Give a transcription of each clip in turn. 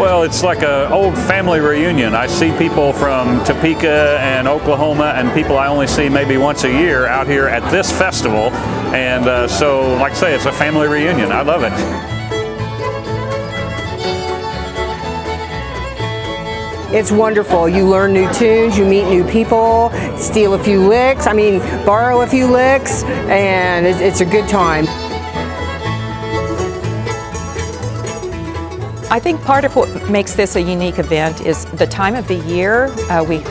Well, it's like an old family reunion. I see people from Topeka and Oklahoma and people I only see maybe once a year out here at this festival. And so, like I say, it's a family reunion. I love it. It's wonderful. You learn new tunes, you meet new people, steal a few licks, borrow a few licks, and it's a good time. I think part of what makes this a unique event is the time of the year.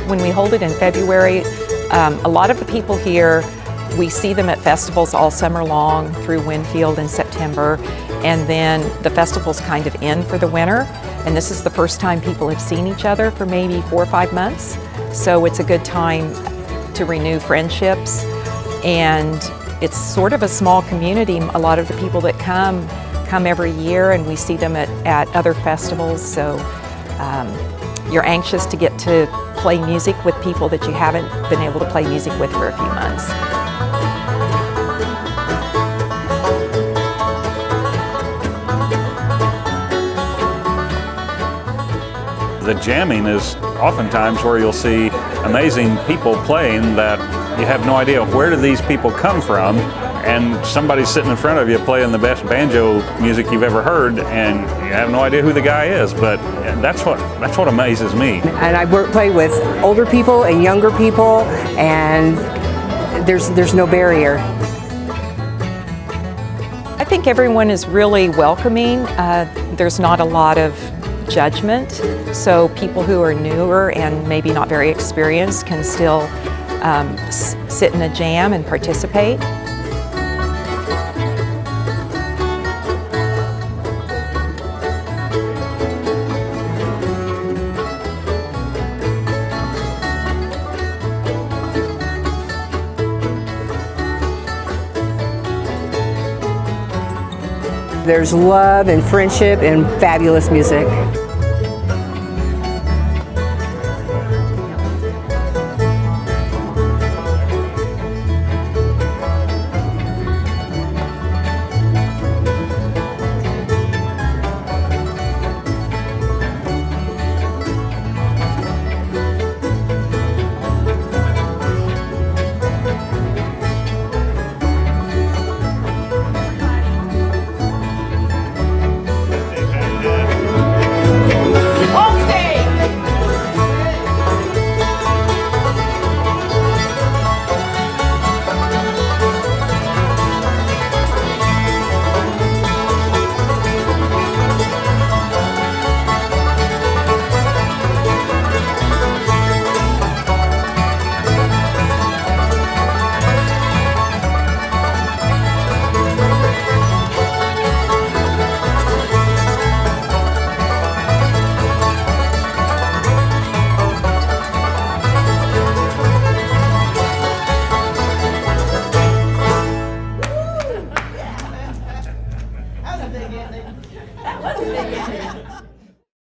When we hold it in February, a lot of the people here, we see them at festivals all summer long through Winfield in September, and then the festivals kind of end for the winter. And this is the first time people have seen each other for maybe 4 or 5 months. So it's a good time to renew friendships. And it's sort of a small community. A lot of the people that come every year, and we see them at other festivals. So you're anxious to get to play music with people that you haven't been able to play music with for a few months. The jamming is oftentimes where you'll see amazing people playing that you have no idea where do these people come from, and somebody's sitting in front of you playing the best banjo music you've ever heard, and you have no idea who the guy is. But that's what amazes me. And I play with older people and younger people, and there's no barrier. I think everyone is really welcoming. There's not a lot of judgment, so people who are newer and maybe not very experienced can still sit in a jam and participate. There's love and friendship and fabulous music.